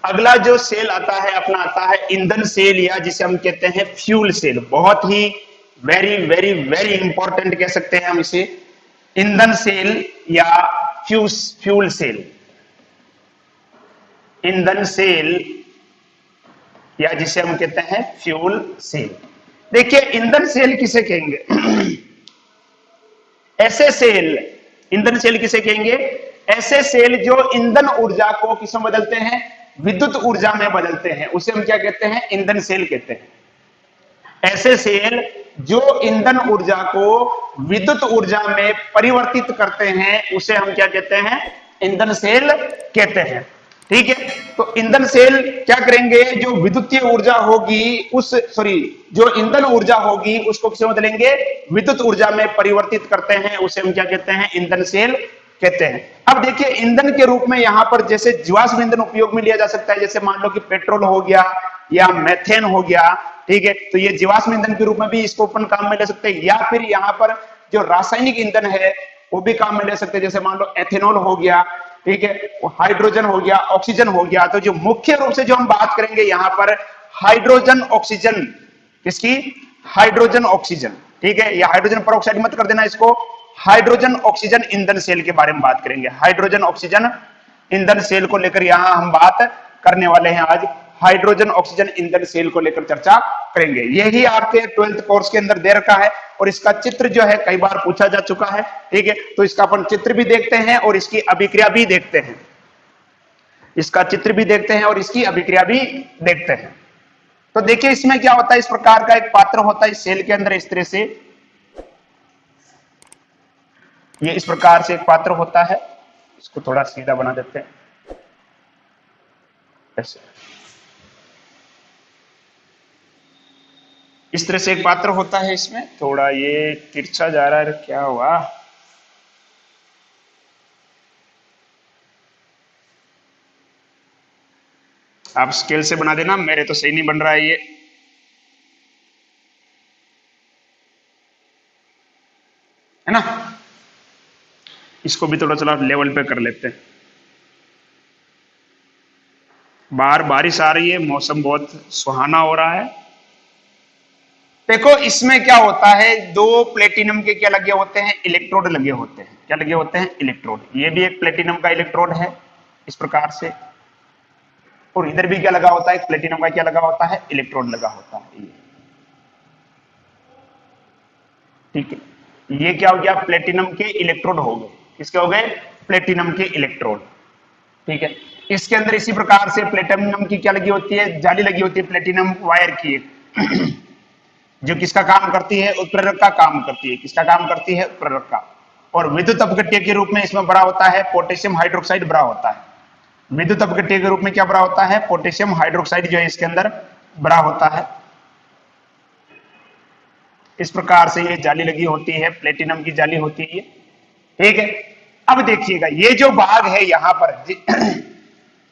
अगला जो सेल आता है अपना आता है ईंधन सेल, या जिसे हम कहते हैं फ्यूल सेल। बहुत ही वेरी वेरी वेरी इंपॉर्टेंट कह सकते हैं हम इसे, ईंधन सेल या फ्यूल सेल। ईंधन सेल या जिसे हम कहते हैं फ्यूल सेल। देखिए ईंधन सेल किसे कहेंगे? ऐसे सेल, ईंधन सेल किसे कहेंगे? ऐसे सेल जो ईंधन ऊर्जा को किसमें बदलते हैं? विद्युत ऊर्जा में बदलते हैं, उसे हम क्या कहते हैं? ईंधन सेल कहते हैं। ऐसे सेल जो ईंधन ऊर्जा को विद्युत ऊर्जा में परिवर्तित करते हैं उसे हम क्या कहते हैं? ईंधन सेल कहते हैं। ठीक है, तो ईंधन सेल क्या करेंगे? जो विद्युतीय ऊर्जा होगी जो ईंधन ऊर्जा होगी उसको किसे बदलेंगे? विद्युत ऊर्जा में परिवर्तित करते हैं, उसे हम क्या कहते हैं? ईंधन सेल कहते हैं। अब देखिए ईंधन के रूप में यहां पर जैसे जीवाश्म ईंधन उपयोग में लिया जा सकता है, जैसे मान लो कि पेट्रोल हो गया या मेथेन हो गया। ठीक है, तो ये जीवाश्म ईंधन के रूप में भी इसको अपन काम में ले सकते हैं, या फिर यहाँ पर जो रासायनिक ईंधन है वो भी काम में ले सकते हैं, जैसे मान लो एथेनॉल हो गया। ठीक है, हाइड्रोजन हो गया, ऑक्सीजन हो गया। तो जो मुख्य रूप से जो हम बात करेंगे यहाँ पर हाइड्रोजन ऑक्सीजन, किसकी? Hydrogen oxygen. ठीक है, या हाइड्रोजन परऑक्साइड मत कर देना इसको, हाइड्रोजन ऑक्सीजन ईंधन सेल के बारे में बात करेंगे। हाइड्रोजन ऑक्सीजन ईंधन सेल को लेकर यहां हम बात करने वाले हैं आज। हाइड्रोजन ऑक्सीजन ईंधन सेल को लेकर चर्चा करेंगे। यही आपके 12th कोर्स के अंदर दे रखा है और इसका चित्र जो है कई बार पूछा जा चुका है। ठीक है, तो इसका अपन चित्र भी देखते हैं और इसकी अभिक्रिया भी देखते हैं। इसका चित्र भी देखते हैं और इसकी अभिक्रिया भी देखते हैं। तो देखिए इसमें क्या होता है, इस प्रकार का एक पात्र होता है इस सेल के अंदर। इस तरह से ये इस प्रकार से एक पात्र होता है। इसको थोड़ा सीधा बना देते हैं ऐसे। इस तरह से एक पात्र होता है। इसमें थोड़ा ये तिरछा जा रहा है, क्या हुआ? आप स्केल से बना देना, मेरे तो सही नहीं बन रहा है ये। है ना, इसको भी थोड़ा चला लेवल पे कर लेते हैं। बाहर बारिश आ रही है, मौसम बहुत सुहाना हो रहा है। देखो इसमें क्या होता है, दो प्लेटिनम के क्या लगे होते हैं? इलेक्ट्रोड लगे होते हैं। क्या लगे होते हैं? इलेक्ट्रोड। ये भी एक प्लेटिनम का इलेक्ट्रोड है इस प्रकार से, और इधर भी क्या लगा होता है? प्लेटिनम का क्या लगा होता है? इलेक्ट्रोड लगा होता है। ठीक है, ये क्या हो गया? प्लेटिनम के इलेक्ट्रोड हो गए। किसके हो गए? प्लेटिनम के इलेक्ट्रोड। ठीक है, इसके अंदर इसी प्रकार से प्लेटिनम की क्या लगी होती है? जाली लगी होती है प्लेटिनम वायर की जो किसका काम करती है? उत्प्रेरक का काम करती है। किसका काम करती है? उत्प्रेरक का। और विद्युत अपघट्य के रूप में इसमें बड़ा होता है पोटेशियम हाइड्रोक्साइड बड़ा होता है। विद्युत अपघट्य के रूप में क्या बड़ा होता है? पोटेशियम हाइड्रोक्साइड जो है इसके अंदर बड़ा होता है। इस प्रकार से ये जाली लगी होती है, प्लेटिनम की जाली होती है। ठीक है, अब देखिएगा ये जो भाग है यहां पर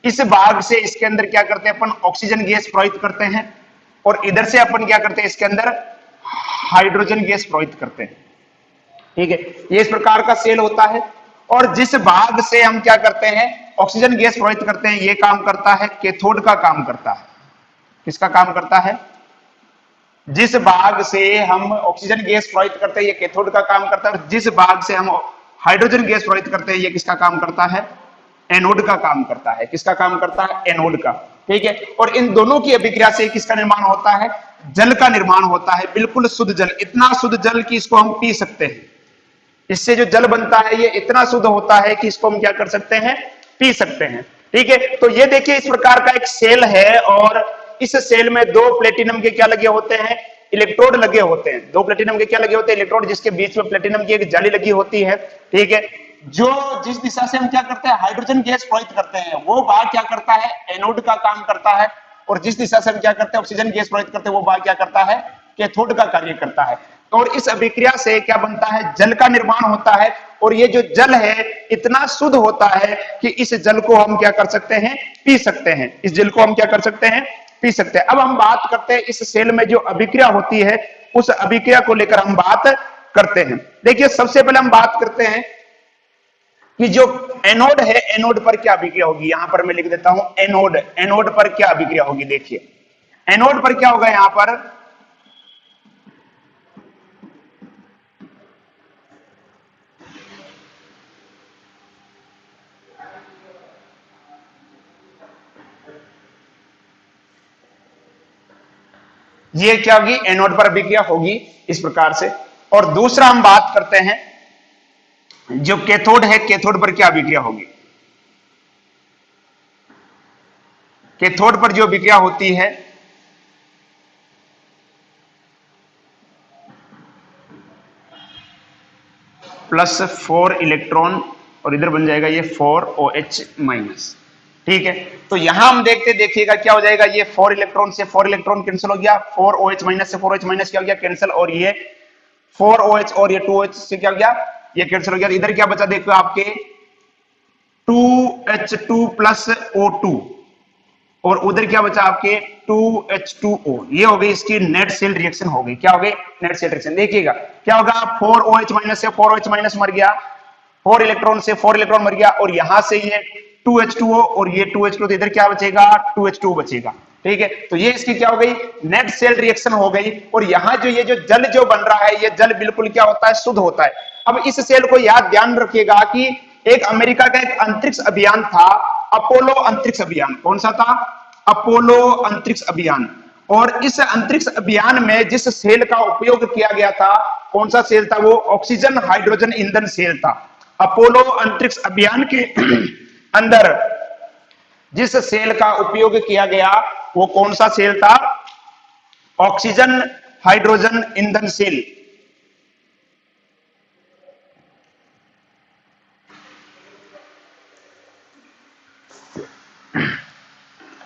इस भाग से इसके अंदर क्या करते हैं अपन? ऑक्सीजन गैस प्रवाहित करते हैं, और इधर से अपन क्या करते हैं? इसके अंदर हाइड्रोजन गैस प्रवाहित करते हैं। ठीक है, ये इस प्रकार का सेल होता है। और जिस भाग से हम क्या करते हैं? ऑक्सीजन गैस प्रवाहित करते हैं, ये काम करता है कैथोड का काम करता है। किसका काम करता है? जिस भाग से हम ऑक्सीजन गैस प्रवाहित करते हैं ये कैथोड का काम करता है, और जिस भाग से हम हाइड्रोजन गैस प्रवाहित करते हैं ये किसका काम करता है? एनोड का काम करता है। किसका काम करता है? एनोड का। ठीक है, और इन दोनों की अभिक्रिया से किसका निर्माण होता है? जल का निर्माण होता है, बिल्कुल शुद्ध जल। इतना शुद्ध जल कि इसको हम पी सकते हैं। इससे जो जल बनता है ये इतना शुद्ध होता है कि इसको हम क्या कर सकते हैं? पी सकते हैं। ठीक है, तो ये देखिए इस प्रकार का एक सेल है, और इस सेल में दो प्लेटिनम के क्या लगे होते हैं? इलेक्ट्रोड लगे होते हैं। दो प्लेटिनम के क्या लगे होते हैं? इलेक्ट्रोड, जिसके बीच में प्लेटिनम की एक जाली लगी होती है। ठीक है, जो जिस दिशा से हम क्या करते हैं हाइड्रोजन गैस प्रवाहित करते हैं वो भाग क्या करता है एनोड का काम करता है, और जिस दिशा से हम क्या करते हैं ऑक्सीजन गैस प्रवाहित करते हैं वो भाग क्या करता है कैथोड का कार्य करता है। और इस अभिक्रिया से क्या बनता है जल का निर्माण होता है, और ये जो जल है इतना शुद्ध होता है कि इस जल को हम क्या कर सकते हैं पी सकते हैं, इस जल को हम क्या कर सकते हैं पी सकते हैं। अब हम बात करते हैं इस सेल में जो अभिक्रिया होती है उस अभिक्रिया को लेकर हम बात करते हैं। देखिए सबसे पहले हम बात करते हैं कि जो एनोड है एनोड पर क्या अभिक्रिया होगी, यहां पर मैं लिख देता हूं एनोड, एनोड पर क्या अभिक्रिया होगी। देखिए एनोड पर क्या होगा, यहां पर ये क्या होगी एनोड पर अभिक्रिया होगी इस प्रकार से। और दूसरा हम बात करते हैं जो कैथोड है कैथोड पर क्या अभिक्रिया होगी। कैथोड पर जो अभिक्रिया होती है +4 इलेक्ट्रॉन और इधर बन जाएगा ये 4OH माइनस। ठीक है, तो यहां हम देखिएगा क्या हो जाएगा, ये 4 इलेक्ट्रॉन से 4 इलेक्ट्रॉन कैंसिल हो गया, 4OH माइनस से 4OH माइनस क्या हो गया कैंसिल, और ये 4OH और ये 2OH से क्या हो गया ये कैंसिल हो गया। इधर क्या बचा देखो आपके 2H2 प्लस O2, और उधर क्या बचा आपके 2H2O। ये हो गई इसकी नेट सेल रिएक्शन हो गई, क्या हो गई नेट सेल रिएक्शन। देखिएगा क्या होगा 4OH माइनस से 4OH माइनस मर गया, 4 इलेक्ट्रॉन से 4 इलेक्ट्रॉन मर गया, और यहां से ये 2H2O और ये 2H2O, तो इधर क्या बचेगा 2H2O बचेगा। ठीक है, तो ये इसकी क्या हो गई नेट सेल रिएक्शन हो गई। और यहाँ जो ये जो जल जो बन रहा है ये जल बिल्कुल क्या होता है शुद्ध होता है। अब इस सेल को याद ध्यान रखिएगा कि एक अमेरिका का एक अंतरिक्ष अभियान था अपोलो अंतरिक्ष अभियान। कौन सा था अपोलो अंतरिक्ष अभियान। और इस अंतरिक्ष अभियान में जिस सेल का उपयोग किया गया था कौन सा सेल था वो ऑक्सीजन हाइड्रोजन ईंधन सेल था। अपोलो अंतरिक्ष अभियान के अंदर जिस सेल का उपयोग किया गया वो कौन सा सेल था ऑक्सीजन हाइड्रोजन ईंधन सेल।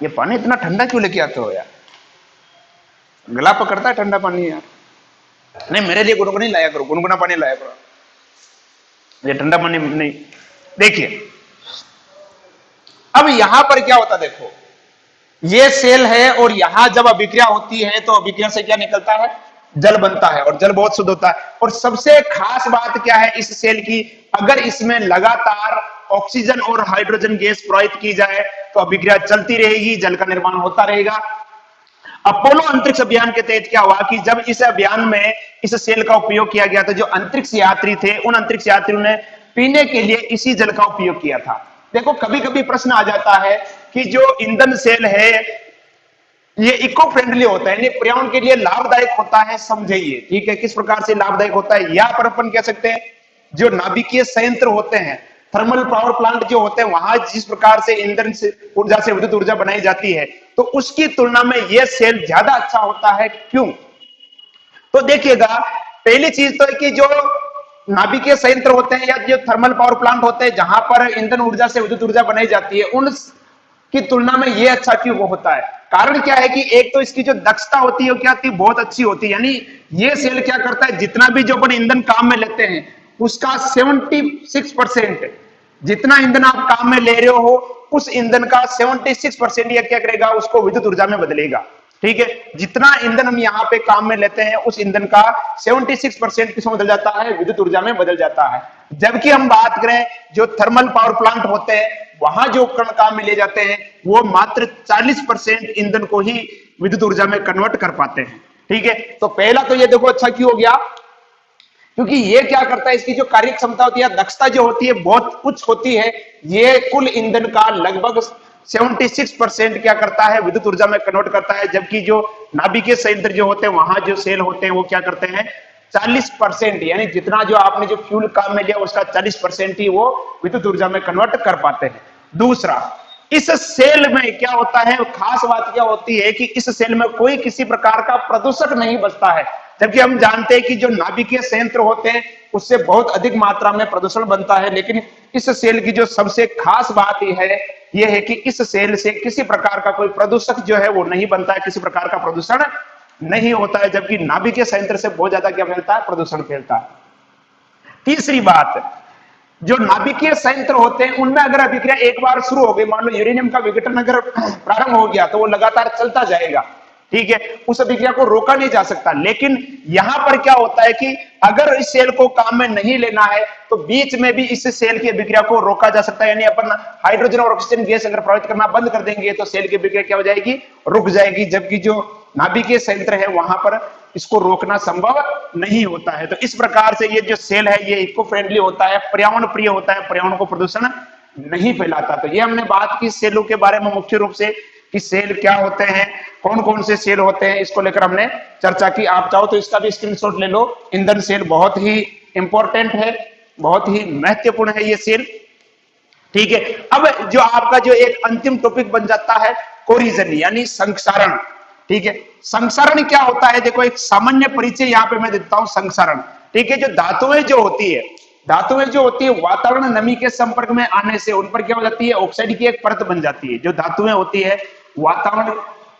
ये पानी इतना ठंडा क्यों लेके आते हो यार, गला पकड़ता है ठंडा पानी यार। नहीं मेरे लिए गुनगुना नहीं लाया करो, गुनगुना पानी लाया करो, ये ठंडा पानी नहीं। देखिए अब यहां पर क्या होता देखो ये सेल है और यहां जब अभिक्रिया होती है तो अभिक्रिया से क्या निकलता है जल बनता है, और जल बहुत शुद्ध होता है। और सबसे खास बात क्या है इस सेल की, अगर इसमें लगातार ऑक्सीजन और हाइड्रोजन गैस प्रवाहित की जाए तो अभिक्रिया चलती रहेगी, जल का निर्माण होता रहेगा। अपोलो अंतरिक्ष अभियान के तहत क्या हुआ कि जब इस अभियान में इस सेल का उपयोग किया गया तो जो अंतरिक्ष यात्री थे उन अंतरिक्ष यात्रियों ने पीने के लिए इसी जल का उपयोग किया था। देखो कभी कभी प्रश्न आ जाता है कि जो ईंधन सेल है ये इको फ्रेंडली होता है, यानी पर्यावरण के लिए लाभदायक होता है, समझिए ठीक है किस प्रकार से लाभदायक होता है। या पर अपन कह सकते हैं जो नाभिकीय संयंत्र होते हैं थर्मल पावर प्लांट जो होते हैं वहां जिस प्रकार से ईंधन से ऊर्जा से विद्युत ऊर्जा बनाई जाती है तो उसकी तुलना में यह सेल ज्यादा अच्छा होता है। क्यों, तो देखिएगा पहली चीज तो है कि जो नाभिकीय संयंत्र होते हैं या जो थर्मल पावर प्लांट होते हैं जहां पर ईंधन ऊर्जा से विद्युत ऊर्जा बनाई जाती है उन की तुलना में ये अच्छा क्यों वो होता है। कारण क्या है कि एक तो इसकी जो दक्षता होती है वो क्या होती है बहुत अच्छी होती है, यानी ये सेल क्या करता है जितना भी जो अपन ईंधन काम में लेते हैं उसका 76% जितना ईंधन आप काम में ले रहे हो उस ईंधन का 76% ये क्या करेगा उसको विद्युत ऊर्जा में बदलेगा। ठीक है, जितना ईंधन हम यहाँ पे काम में लेते हैं उस ईंधन का 76% किसमें बदल जाता है विद्युत ऊर्जा में बदल जाता है। जबकि हम बात करें जो थर्मल पावर प्लांट होते हैं वहां जो उपकरण काम में ले जाते हैं वो मात्र 40% ईंधन को ही विद्युत ऊर्जा में कन्वर्ट कर पाते हैं। ठीक है, तो पहला तो ये देखो अच्छा क्यों हो गया क्योंकि ये क्या करता है इसकी जो कार्य क्षमता होती है दक्षता जो होती है बहुत उच्च होती है। ये कुल ईंधन का लगभग 76% क्या करता है विद्युत ऊर्जा में कन्वर्ट करता है, जबकि जो नाभिकीय संयंत्र जो होते हैं वहां जो सेल होते हैं वो क्या करते हैं 40%, यानी जितना जो आपने जो फ्यूल काम में लिया उसका 40% ही वो विद्युत ऊर्जा में कन्वर्ट कर पाते हैं। दूसरा इस सेल में क्या होता है खास बात क्या होती है कि इस सेल में कोई किसी प्रकार का प्रदूषक नहीं बचता है, जबकि हम जानते हैं कि जो नाभिकीय संयंत्र होते हैं उससे बहुत अधिक मात्रा में प्रदूषण बनता है। लेकिन इस सेल की जो सबसे खास बात यह है कि इस सेल से किसी प्रकार का कोई प्रदूषक जो है वो नहीं बनता है, किसी प्रकार का प्रदूषण नहीं होता है, जबकि नाभिकीय संयंत्र से बहुत ज्यादा क्या फैलता है, प्रदूषण फैलता है। तीसरी बात, जो नाभिकीय संयंत्र होते हैं उनमें अगर अभिक्रिया एक बार शुरू हो गई, मान लो यूरेनियम का विघटन अगर प्रारंभ हो गया तो वो लगातार चलता जाएगा, ठीक है, उस अभिक्रिया को रोका नहीं जा सकता। लेकिन यहां पर क्या होता है कि अगर इस सेल को काम में नहीं लेना है तो बीच में भी इस सेल की अभिक्रिया को रोका जा सकता है, यानी अपन हाइड्रोजन और ऑक्सीजन गैस अगर प्रभावित करना बंद कर देंगे तो सेल की अभिक्रिया क्या हो जाएगी, रुक जाएगी, जबकि जो नाभिकीय संयंत्र है वहां पर इसको रोकना संभव नहीं होता है। तो इस प्रकार से ये जो सेल है ये इको फ्रेंडली होता है, पर्यावरण प्रिय होता है, पर्यावरण को प्रदूषण नहीं फैलाता। तो ये हमने बात की सेलों के बारे में मुख्य रूप से कि सेल क्या होते हैं, कौन कौन से सेल होते हैं, इसको लेकर हमने चर्चा की। आप चाहो तो इसका भी स्क्रीनशॉट ले लो। ईंधन सेल बहुत ही इंपॉर्टेंट है, बहुत ही महत्वपूर्ण है ये सेल, ठीक है। अब जो आपका जो एक अंतिम टॉपिक बन जाता है कोरिजन यानी संक्षारण, ठीक है। संक्षारण क्या होता है, देखो एक सामान्य परिचय यहाँ पे मैं देता हूं संक्षारण, ठीक है। जो धातुएं जो होती है, धातुएं जो होती है वातावरण नमी के संपर्क में आने से उन पर क्या हो जाती है, ऑक्साइड की एक परत बन जाती है। जो धातुएं होती है वातावरण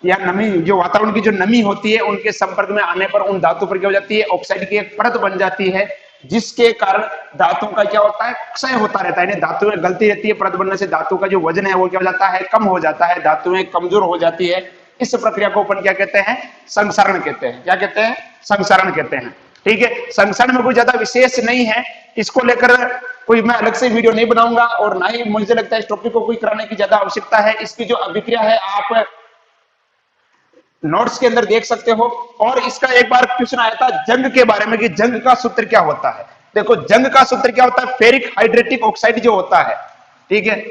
या नमी, जो वातावरण की जो नमी होती है उनके संपर्क में आने पर उन धातु पर क्या हो जाती है, ऑक्साइड की एक परत बन जाती है, जिसके कारण धातु का क्या होता है, क्षय होता रहता है। धातुएं गलती रहती है, परत बनने से धातु का जो वजन है वो क्या हो जाता है, कम हो जाता है, धातुएं कमजोर हो जाती है। इस प्रक्रिया को अपन क्या कहते हैं, संक्षारण कहते हैं। क्या कहते हैं, संक्षारण कहते हैं, ठीक है। संक्षारण में कोई ज्यादा विशेष नहीं है, इसको लेकर कोई मैं अलग से वीडियो नहीं बनाऊंगा और ना ही मुझे लगता है इस टॉपिक को कोई कराने की ज्यादा आवश्यकता है। इसकी जो अभिक्रिया है आप नोट्स के अंदर देख सकते हो। और इसका एक बार क्वेश्चन आया था जंग के बारे में कि जंग का सूत्र क्या होता है। देखो जंग का सूत्र क्या होता है, फेरिक हाइड्रेटिक ऑक्साइड जो होता है, ठीक है,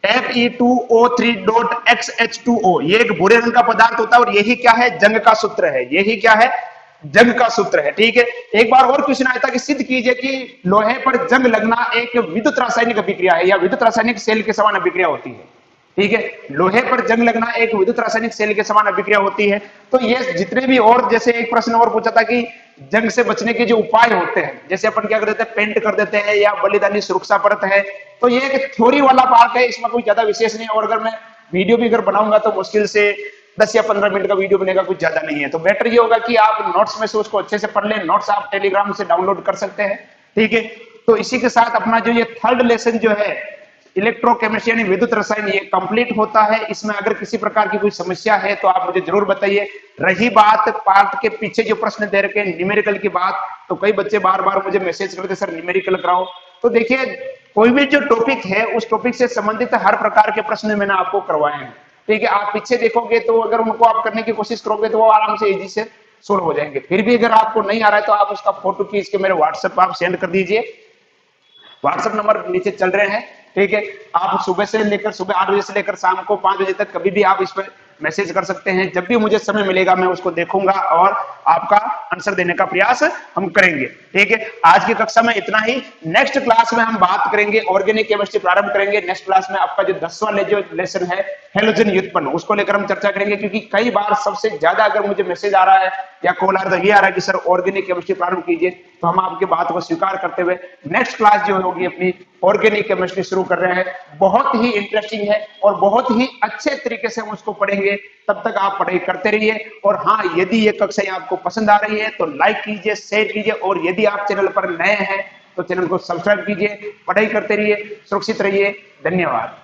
Fe2O3.XH2O, ये एक भूरे रंग का पदार्थ होता है और यही क्या है, जंग का सूत्र है, यही क्या है, जंग का सूत्र है, ठीक है। एक बार और क्वेश्चन आया था कि सिद्ध कीजिए कि लोहे पर जंग लगना एक विद्युत रासायनिक अभिक्रिया है या विद्युत रासायनिक सेल के समान अभिक्रिया होती है, ठीक है। लोहे पर जंग लगना एक विद्युत रासायनिक सेल के समान अभिक्रिया होती है। तो ये जितने भी, और जैसे एक प्रश्न और पूछा था कि जंग से बचने के जो उपाय होते हैं, जैसे अपन क्या कर देते हैं, पेंट कर देते हैं या बलिदानी सुरक्षा परत है, तो ये एक थ्योरी वाला पार्ट है, इसमें कोई ज्यादा विशेष नहीं है। और अगर मैं वीडियो भी अगर बनाऊंगा तो मुश्किल से 10 या 15 मिनट का वीडियो बनेगा, कुछ ज्यादा नहीं है। तो बेटर ये होगा कि आप नोट्स में से उसको अच्छे से पढ़ लें। नोट्स आप टेलीग्राम से डाउनलोड कर सकते हैं, ठीक है। तो इसी के साथ अपना जो ये थर्ड लेसन जो है इलेक्ट्रोकेमिस्ट्री यानी विद्युत रसायन, ये कंप्लीट होता है। इसमें अगर किसी प्रकार की कोई समस्या है तो आप मुझे जरूर बताइए। रही बात पार्ट के पीछे जो प्रश्न दे रखे हैं न्यूमेरिकल की बात, तो कई बच्चे बार बार मुझे मैसेज करते सर न्यूमेरिकल कराओ। तो देखिए कोई भी जो टॉपिक है उस टॉपिक से संबंधित हर प्रकार के प्रश्न मैंने आपको करवाए हैं, ठीक है। आप पीछे देखोगे तो अगर उनको आप करने की कोशिश करोगे तो वो आराम से इजी से सोल्व हो जाएंगे। फिर भी अगर आपको नहीं आ रहा है तो आप उसका फोटो खींच के मेरे व्हाट्सएप पर आप सेंड कर दीजिए। व्हाट्सएप नंबर नीचे चल रहे हैं, ठीक है। आप सुबह से लेकर सुबह 8 बजे से लेकर शाम को 5 बजे तक कभी भी आप इस पर मैसेज कर सकते हैं। जब भी मुझे समय मिलेगा मैं उसको देखूंगा और आपका आंसर देने का प्रयास हम करेंगे, ठीक है। आज की कक्षा में इतना ही। नेक्स्ट क्लास में हम बात करेंगे ऑर्गेनिक केमिस्ट्री प्रारंभ करेंगे। नेक्स्ट क्लास में आपका जो 10वां जो लेसन है हेलोजन व्युत्पन्न, उसको लेकर हम चर्चा करेंगे। क्योंकि कई बार सबसे ज्यादा अगर मुझे मैसेज आ रहा है या कॉल आ रहा है, ये आ रहा है कि सर ऑर्गेनिक केमिस्ट्री प्रारंभ कीजिए, तो हम आपकी बात को स्वीकार करते हुए नेक्स्ट क्लास जो होगी अपनी ऑर्गेनिक केमिस्ट्री शुरू कर रहे हैं। बहुत ही इंटरेस्टिंग है और बहुत ही अच्छे तरीके से हम उसको पढ़ेंगे। तब तक आप पढ़ाई करते रहिए। और हाँ, यदि ये कक्षाएं आपको पसंद आ रही है तो लाइक कीजिए, शेयर कीजिए, और यदि आप चैनल पर नए हैं तो चैनल को सब्सक्राइब कीजिए। पढ़ाई करते रहिए, सुरक्षित रहिए। धन्यवाद।